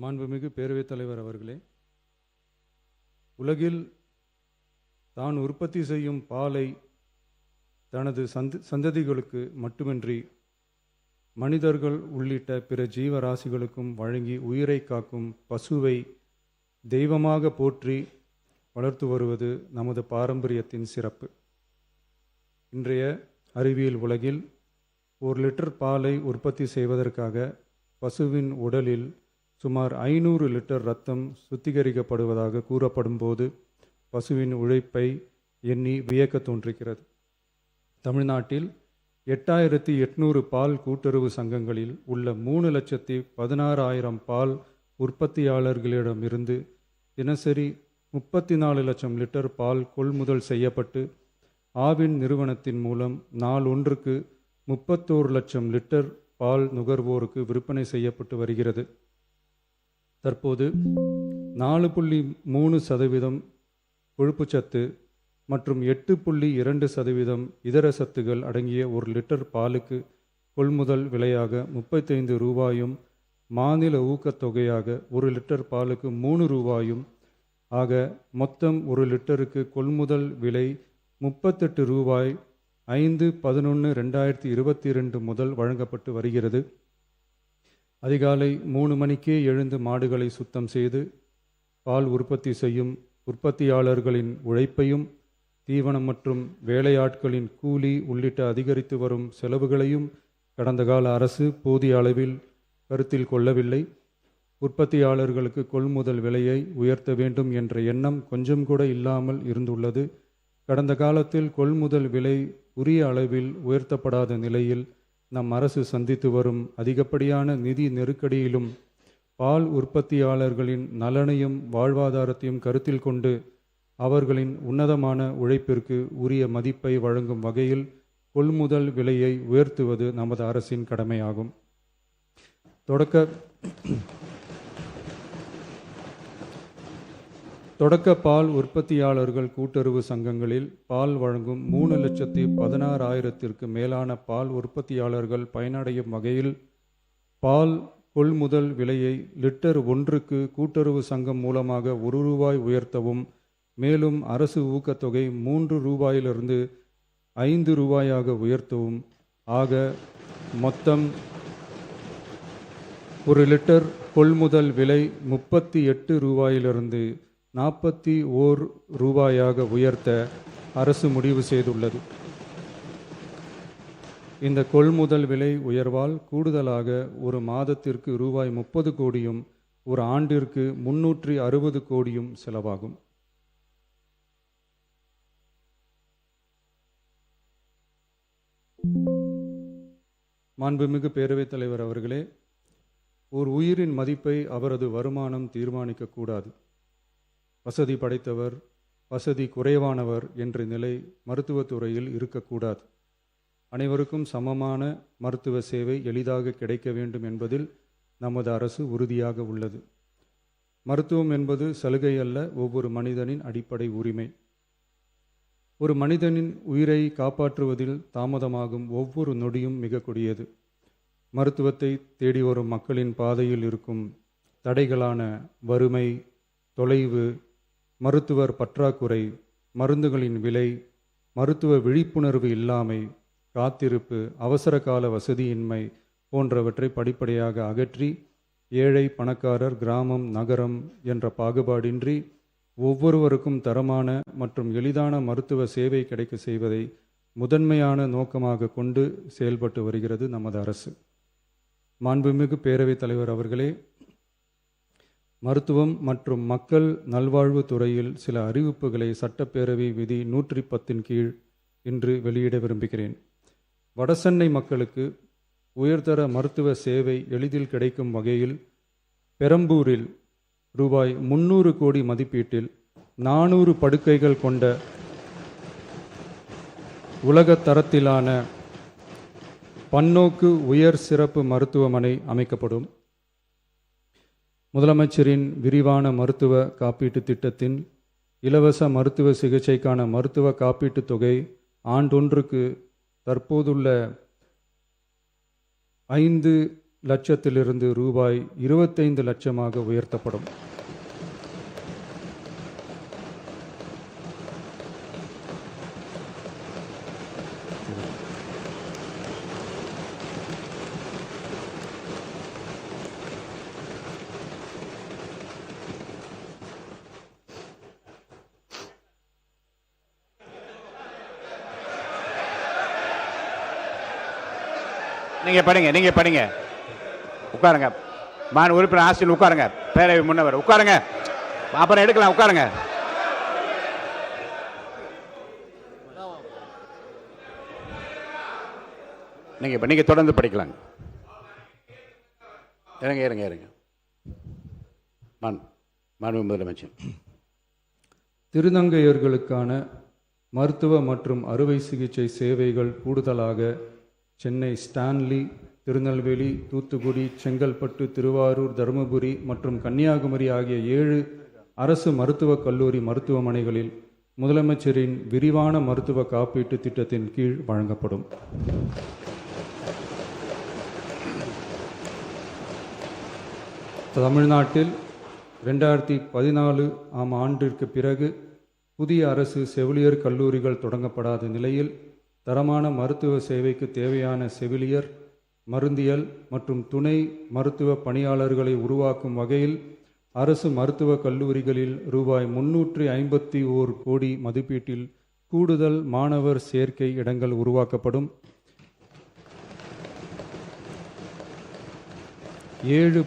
மாண்புமிகு பேரவைத் தலைவர் அவர்களே, உலகில் தான் உற்பத்தி செய்யும் பாலை தனது சந்ததிகளுக்கு மட்டுமின்றி மனிதர்கள் உள்ளிட்ட பிற ஜீவராசிகளுக்கும் வழங்கி உயிரை காக்கும் பசுவை தெய்வமாக போற்றி வளர்த்து வருவது நமது பாரம்பரியத்தின் சிறப்பு. இன்றைய அறிவியல் உலகில் 1 லிட்டர் பாலை உற்பத்தி செய்வதற்காக பசுவின் உடலில் சுமார் 500 லிட்டர் இரத்தம் சுத்திகரிக்கப்படுவதாக கூறப்படும் போது பசுவின் உழைப்பை எண்ணி வியக்க தோன்றுகிறது. தமிழ்நாட்டில் 8800 பால் கூட்டுறவு சங்கங்களில் உள்ள 3,16,000 பால் உற்பத்தியாளர்களிடமிருந்து தினசரி 34 லட்சம் லிட்டர் பால் கொள்முதல் செய்யப்பட்டு ஆவின் நிறுவனத்தின் மூலம் நாளொன்றுக்கு 31 லட்சம் லிட்டர் பால் நுகர்வோருக்கு விற்பனை செய்யப்பட்டு வருகிறது. தற்போது 4.3% கொழுப்புச்சத்து மற்றும் 8.2% இதர சத்துகள் அடங்கிய 1 லிட்டர் பாலுக்கு கொள்முதல் விலையாக 35 ரூபாயும் மாநில ஊக்கத்தொகையாக 1 லிட்டர் பாலுக்கு 3 ரூபாயும் ஆக மொத்தம் 1 லிட்டருக்கு கொள்முதல் விலை 38 ரூபாய் 5/11/2022 முதல் வழங்கப்பட்டு வருகிறது. அதிகாலை 3 மணிக்கே எழுந்து மாடுகளை சுத்தம் செய்து பால் உற்பத்தி செய்யும் உற்பத்தியாளர்களின் உழைப்பையும் தீவனம் மற்றும் வேலையாட்களின் கூலி உள்ளிட்ட அதிகரித்து வரும் செலவுகளையும் கடந்த கால அரசு போதிய அளவில் கருத்தில் கொள்ளவில்லை. உற்பத்தியாளர்களுக்கு கொள்முதல் விலையை உயர்த்த வேண்டும் என்ற எண்ணம் கொஞ்சம் கூட இல்லாமல் இருந்துள்ளது. கடந்த காலத்தில் கொள்முதல் விலை உரிய அளவில் உயர்த்தப்படாத நிலையில் நம் அரசு சந்தித்து வரும் அதிகப்படியான நிதி நெருக்கடியிலும் பால் உற்பத்தியாளர்களின் நலனையும் வாழ்வாதாரத்தையும் கருத்தில் கொண்டு அவர்களின் உன்னதமான உழைப்பிற்கு உரிய மதிப்பை வழங்கும் வகையில் கொள்முதல் விலையை உயர்த்துவது நமது அரசின் கடமையாகும். தொடக்க பால் உற்பத்தியாளர்கள் கூட்டுறவு சங்கங்களில் பால் வழங்கும் 3,16,000த்திற்கு மேலான பால் உற்பத்தியாளர்கள் பயனடையும் வகையில் பால் கொள்முதல் விலையை லிட்டர் ஒன்றுக்கு கூட்டுறவு சங்கம் மூலமாக 1 ரூபாய் உயர்த்தவும், மேலும் அரசு ஊக்கத்தொகை 3 ரூபாயிலிருந்து 5 ரூபாயாக உயர்த்தவும் ஆக மொத்தம் 1 லிட்டர் கொள்முதல் விலை 38 ரூபாயிலிருந்து 41 ரூபாயாக உயர்த்த அரசு முடிவு செய்துள்ளது. இந்த கொள்முதல் விலை உயர்வால் கூடுதலாக ஒரு மாதத்திற்கு ரூபாய் 30 கோடியும் ஒரு ஆண்டிற்கு 360 கோடியும் செலவாகும். மாண்புமிகு பேரவைத் தலைவர் அவர்களே, ஒரு உயிரின் மதிப்பை அவரது வருமானம் தீர்மானிக்கக்கூடாது. வசதி படைத்தவர், வசதி குறைவானவர் என்ற நிலை மருத்துவத்துறையில் இருக்கக்கூடாது. அனைவருக்கும் சமமான மருத்துவ சேவை எளிதாக கிடைக்க வேண்டும் என்பதில் நமது அரசு உறுதியாக உள்ளது. மருத்துவம் என்பது சலுகை அல்ல, ஒவ்வொரு மனிதனின் அடிப்படை உரிமை. ஒரு மனிதனின் உயிரை காப்பாற்றுவதில் தாமதமாகும் ஒவ்வொரு நொடியும் மிக கொடியது. மருத்துவத்தை தேடி வரும் மக்களின் பாதையில் இருக்கும் தடைகளான வறுமை, தொலைவு, மருத்துவர் பற்றாக்குறை, மருந்துகளின் விலை, மருத்துவ விழிப்புணர்வு இல்லாமை, காத்திருப்பு, அவசர கால வசதியின்மை போன்றவற்றை படிப்படியாக அகற்றி ஏழை, பணக்காரர், கிராமம், நகரம் என்ற பாகுபாடின்றி ஒவ்வொருவருக்கும் தரமான மற்றும் எளிதான மருத்துவ சேவை கிடைக்க செய்வதை முதன்மையான நோக்கமாக கொண்டு செயல்பட்டு வருகிறது நமது அரசு. மாண்புமிகு பேரவைத் தலைவர் அவர்களே, மருத்துவம் மற்றும் மக்கள் நல்வாழ்வு துறையில் சில அறிவிப்புகளை சட்டப்பேரவை விதி 110 கீழ் இன்று வெளியிட விரும்புகிறேன். வடசென்னை மக்களுக்கு உயர்தர மருத்துவ சேவை எளிதில் கிடைக்கும் வகையில் பெரம்பூரில் ரூபாய் 300 கோடி மதிப்பீட்டில் 400 படுக்கைகள் கொண்ட உலக தரத்திலான பன்னோக்கு உயர் சிறப்பு மருத்துவமனை அமைக்கப்படும். முதலமைச்சரின் விரிவான மருத்துவ காப்பீட்டு திட்டத்தின் இலவச மருத்துவ சிகிச்சைக்கான மருத்துவ காப்பீட்டு தொகை ஆண்டொன்றுக்கு தற்போதுள்ள லட்சத்திலிருந்து ரூபாய் 25 லட்சமாக உயர்த்தப்படும். நீங்க படிங்க. உட்காருங்க. மாநில உறுப்பினர் ஆசிரியர் உட்காருங்க. பேரவை முன்னவர் உட்காருங்க. அப்புறம் எடுக்கலாம். உட்காருங்க. நீங்க தொடர்ந்து படிக்கலாங்க. இருங்க. மாண்பு முதலமைச்சர். திருநங்கையர்களுக்கான மருத்துவ மற்றும் அறுவை சிகிச்சை சேவைகள் கூடுதலாக சென்னை, ஸ்டான்லி, திருநெல்வேலி, தூத்துக்குடி, செங்கல்பட்டு, திருவாரூர், தருமபுரி மற்றும் கன்னியாகுமரி ஆகிய 7 அரசு மருத்துவக் கல்லூரி மருத்துவமனைகளில் முதலமைச்சரின் விரிவான மருத்துவ காப்பீட்டு திட்டத்தின் கீழ் வழங்கப்படும். தமிழ்நாட்டில் 2014 ஆம் ஆண்டிற்கு பிறகு புதிய அரசு செவிலியர் கல்லூரிகள் தொடங்கப்படாத நிலையில் தரமான மருத்துவ சேவைக்கு தேவையான செவிலியர், மருந்தியல் மற்றும் துணை மருத்துவ பணியாளர்களை உருவாக்கும் வகையில் அரசு மருத்துவக் கல்லூரிகளில் ரூபாய் 351 கோடி மதிப்பீட்டில் கூடுதல் மாணவர் சேர்க்கை இடங்கள் உருவாக்கப்படும். 7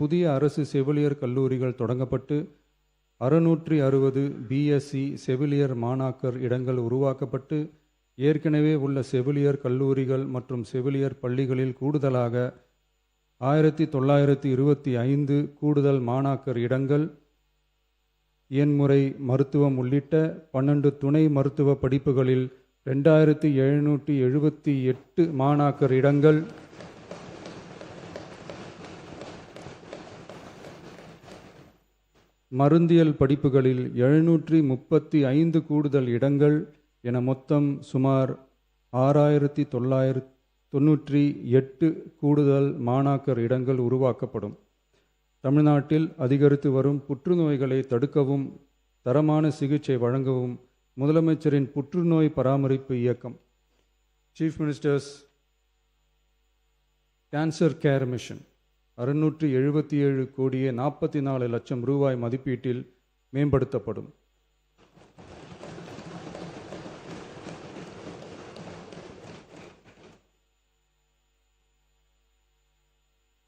புதிய அரசு செவிலியர் கல்லூரிகள் தொடங்கப்பட்டு 660 பிஎஸ்சி செவிலியர் மாணாக்கர் இடங்கள் உருவாக்கப்பட்டு ஏற்கனவே உள்ள செவிலியர் கல்லூரிகள் மற்றும் செவிலியர் பள்ளிகளில் கூடுதலாக 1925 கூடுதல் மாணாக்கர் இடங்கள், எண்முறை மருத்துவம் உள்ளிட்ட 12 துணை மருத்துவ படிப்புகளில் 2778 மாணாக்கர் இடங்கள், மருந்தியல் படிப்புகளில் 735 கூடுதல் இடங்கள் என மொத்தம் சுமார் 6998 கூடுதல் மாணாக்கர் இடங்கள் உருவாக்கப்படும். தமிழ்நாட்டில் அதிகரித்து வரும் புற்றுநோய்களை தடுக்கவும் தரமான சிகிச்சை வழங்கவும் முதலமைச்சரின் புற்றுநோய் பராமரிப்பு இயக்கம் chief ministers cancer care mission 677 கோடியே 44 லட்சம் ரூபாய் மதிப்பீட்டில் மேம்படுத்தப்படும்.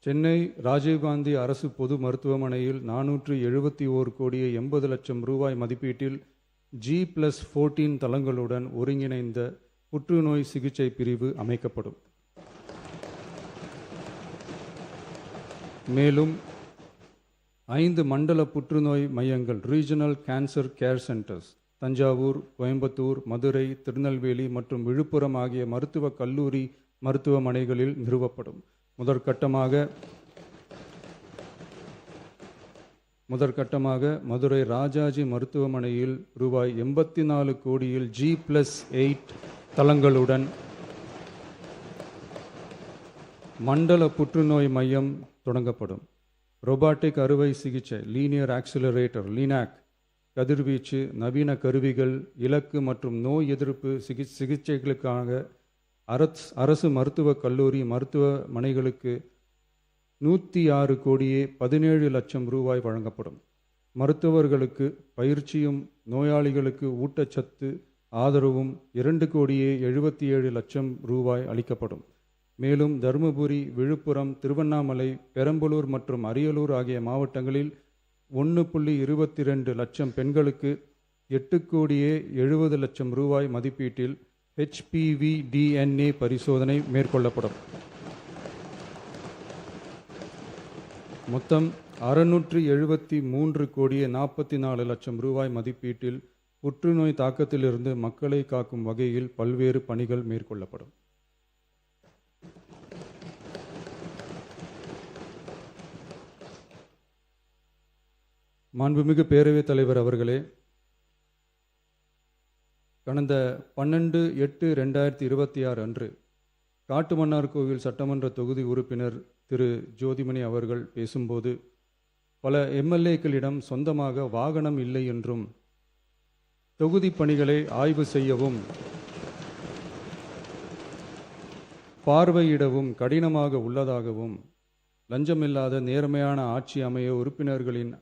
சென்னை ராஜீவ்காந்தி அரசு பொது மருத்துவமனையில் 471 கோடியே 80 லட்சம் ரூபாய் மதிப்பீட்டில் G+14 தளங்களுடன் ஒருங்கிணைந்த புற்றுநோய் சிகிச்சை பிரிவு அமைக்கப்படும். மேலும் 5 மண்டல புற்றுநோய் மையங்கள் regional cancer care centres Thanjavur, Coimbatore, Madurai, Tirunelveli மற்றும் விழுப்புரம் ஆகிய மருத்துவக் கல்லூரி மருத்துவமனைகளில் நிறுவப்படும். முதற்கட்டமாக மதுரை ராஜாஜி மருத்துவமனையில் ரூபாய் 84 கோடியில் G+8 தளங்களுடன் மண்டல புற்றுநோய் மையம் தொடங்கப்படும். ரொபாட்டிக் அறுவை சிகிச்சை லீனியர் ஆக்சிலரேட்டர் லீனாக், கதிர்வீச்சு, நவீன கருவிகள், இலக்கு மற்றும் நோய் எதிர்ப்பு சிகிச்சைகளுக்காக அரசு மருத்துவக் கல்லூரி மருத்துவமனைகளுக்கு 106 கோடியே 17 லட்சம் ரூபாய் வழங்கப்படும். மருத்துவர்களுக்கு பயிற்சியும் நோயாளிகளுக்கு ஊட்டச்சத்து ஆதரவும் 2 கோடியே 77 லட்சம் ரூபாய் அளிக்கப்படும். மேலும் தருமபுரி, விழுப்புரம், திருவண்ணாமலை, பெரம்பலூர் மற்றும் அரியலூர் ஆகிய மாவட்டங்களில் 1.22 லட்சம் பெண்களுக்கு 8 கோடியே 70 லட்சம் ரூபாய் மதிப்பீட்டில் HPV DNA பரிசோதனை மேற்கொள்ளப்படும். மொத்தம் 673 கோடியே 44 லட்சம் ரூபாய் மதிப்பீட்டில் புற்றுநோய் தாக்கத்திலிருந்து மக்களை காக்கும் வகையில் பல்வேறு பணிகள் மேற்கொள்ளப்படும். மாண்புமிகு பேரவைத் தலைவர் அவர்களே, கடந்த 12/8/2026 அன்று காட்டுமன்னார்கோவில் சட்டமன்ற தொகுதி உறுப்பினர் திரு ஜோதிமணி அவர்கள் பேசும்போது, பல எம்எல்ஏக்களிடம் சொந்தமாக வாகனம் இல்லை என்றும், தொகுதி பணிகளை ஆய்வு செய்யவும் பார்வையிடவும் கடினமாக உள்ளதாகவும், லஞ்சமில்லாத நேர்மையான ஆட்சி அமைய உறுப்பினர்களின்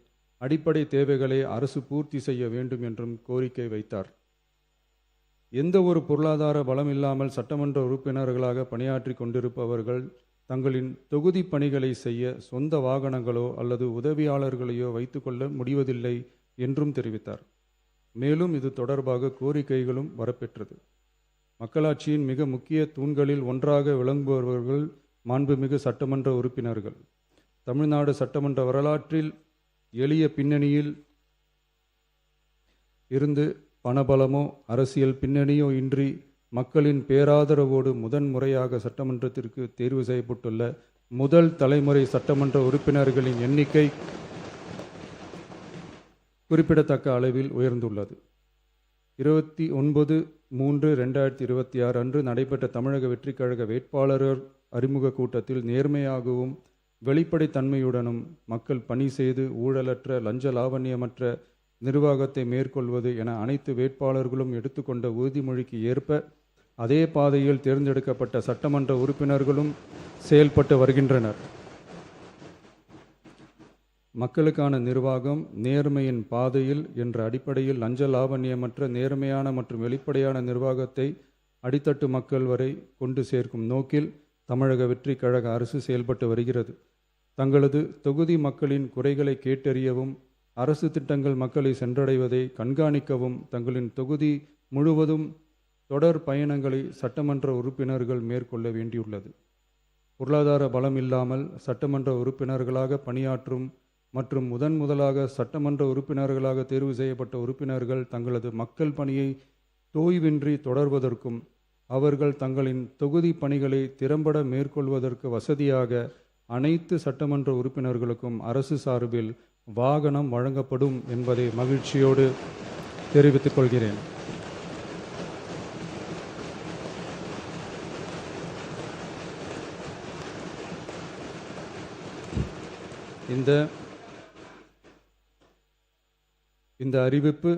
அடிப்படை தேவைகளை அரசு பூர்த்தி செய்ய வேண்டும் என்றும் கோரிக்கை வைத்தார். எந்த ஒரு பொருளாதார பலம் இல்லாமல் சட்டமன்ற உறுப்பினர்களாக பணியாற்றி கொண்டிருப்பவர்கள் தங்களின் தொகுதி பணிகளை செய்ய சொந்த வாகனங்களோ அல்லது உதவியாளர்களையோ வைத்துக்கொள்ள முடிவதில்லை என்றும் தெரிவித்தார். மேலும் இது தொடர்பாக கோரிக்கைகளும் வரப்பெற்றது. மக்களாட்சியின் மிக முக்கிய தூண்களில் ஒன்றாக விளங்குபவர்கள் மாண்புமிகு சட்டமன்ற உறுப்பினர்கள். தமிழ்நாடு சட்டமன்ற வரலாற்றில் எளிய பின்னணியில் இருந்து பணபலமோ அரசியல் பின்னணியோ இன்றி மக்களின் பேராதரவோடு முதன்முறையாக சட்டமன்றத்திற்கு தேர்வு செய்யப்பட்டுள்ள முதல் தலைமுறை சட்டமன்ற உறுப்பினர்களின் எண்ணிக்கை குறிப்பிடத்தக்க அளவில் உயர்ந்துள்ளது. 29/3/2026 அன்று நடைபெற்ற தமிழக வெற்றிக் கழக வேட்பாளர் அறிமுக கூட்டத்தில் நேர்மையாகவும் வெளிப்படைத்தன்மையுடனும் மக்கள் பணி செய்து ஊழலற்ற லஞ்ச லாவண்யமற்ற நிர்வாகத்தை மேற்கொள்வது என அனைத்து வேட்பாளர்களும் எடுத்துக்கொண்ட உறுதிமொழிக்கு ஏற்ப அதே பாதையில் தேர்ந்தெடுக்கப்பட்ட சட்டமன்ற உறுப்பினர்களும் செயல்பட்டு வருகின்றனர். மக்களுக்கான நிர்வாகம் நேர்மையின் பாதையில் என்ற அடிப்படையில் லஞ்ச லாவண்யமற்ற நேர்மையான மற்றும் வெளிப்படையான நிர்வாகத்தை அடித்தட்டு மக்கள் வரை கொண்டு சேர்க்கும் நோக்கில் தமிழக வெற்றிக் கழக அரசு செயல்பட்டு வருகிறது. தங்களது தொகுதி மக்களின் குறைகளை கேட்டறியவும் அரசு திட்டங்கள் மக்களை சென்றடைவதை கண்காணிக்கவும் தங்களின் தொகுதி முழுவதும் தொடர் பயணங்களை சட்டமன்ற உறுப்பினர்கள் மேற்கொள்ள வேண்டியுள்ளது. பொருளாதார பலம் இல்லாமல் சட்டமன்ற உறுப்பினர்களாக பணியாற்றும் மற்றும் முதலாக சட்டமன்ற உறுப்பினர்களாக தேர்வு செய்யப்பட்ட உறுப்பினர்கள் தங்களது மக்கள் பணியை தோய்வின்றி தொடர்வதற்கும் அவர்கள் தங்களின் தொகுதி பணிகளை திறம்பட மேற்கொள்வதற்கு வசதியாக அனைத்து சட்டமன்ற உறுப்பினர்களுக்கும் அரசு சார்பில் வாகனம் வழங்கப்படும் என்பதை மகிழ்ச்சியோடு தெரிவித்துக் கொள்கிறேன். இந்த அறிவிப்பு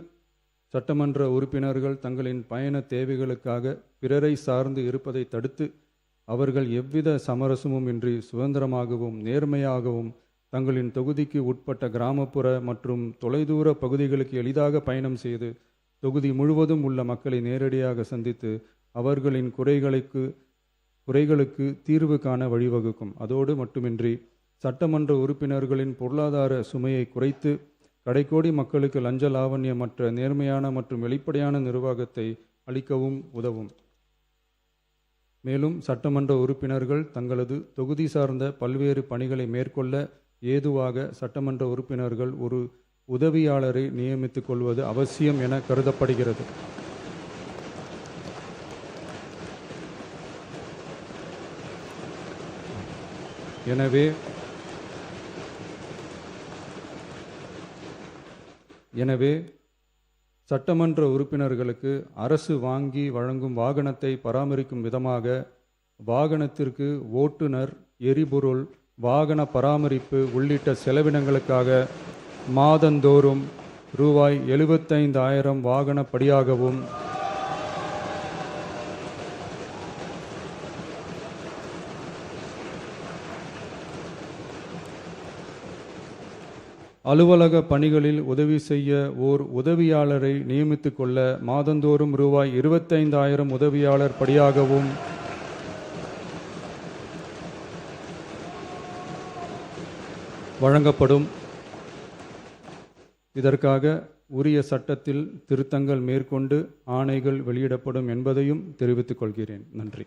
சட்டமன்ற உறுப்பினர்கள் தங்களின் பயண தேவைகளுக்காக பிறரை சார்ந்து இருப்பதை தடுத்து அவர்கள் எவ்வித சமரசமும் இன்றி சுதந்திரமாகவும் நேர்மையாகவும் தங்களின் தொகுதிக்கு உட்பட்ட கிராமப்புற மற்றும் தொலைதூர பகுதிகளுக்கு எளிதாக பயணம் செய்து தொகுதி முழுவதும் உள்ள மக்களை நேரடியாக சந்தித்து அவர்களின் குறைகளுக்கு தீர்வு காண வழிவகுக்கும். அதோடு மட்டுமின்றி சட்டமன்ற உறுப்பினர்களின் பொருளாதார சுமையை குறைத்து கடைக்கோடி மக்களுக்கு லஞ்ச லாவண்யமற்ற நேர்மையான மற்றும் வெளிப்படையான நிர்வாகத்தை அளிக்கவும் உதவும். மேலும் சட்டமன்ற உறுப்பினர்கள் தங்களது தொகுதி சார்ந்த பல்வேறு பணிகளை மேற்கொள்ள ஏதுவாக சட்டமன்ற உறுப்பினர்கள் ஒரு உதவியாளரை நியமித்துக் கொள்வது அவசியம் என கருதப்படுகிறது. எனவே சட்டமன்ற உறுப்பினர்களுக்கு அரசு வாங்கி வழங்கும் வாகனத்தை பராமரிக்கும் விதமாக வாகனத்திற்கு ஓட்டுநர், எரிபொருள், வாகன பராமரிப்பு உள்ளிட்ட செலவினங்களுக்காக மாதந்தோறும் ரூபாய் 75,000 வாகனப்படியாகவும் அலுவலக பணிகளில் உதவி செய்ய ஓர் உதவியாளரை நியமித்துக் கொள்ள மாதந்தோறும் ரூபாய் 25,000 உதவியாளர் படியாகவும் வழங்கப்படும். இதற்காக உரிய சட்டத்தில் திருத்தங்கள் மேற்கொண்டு ஆணைகள் வெளியிடப்படும் என்பதையும் தெரிவித்துக் கொள்கிறேன். நன்றி.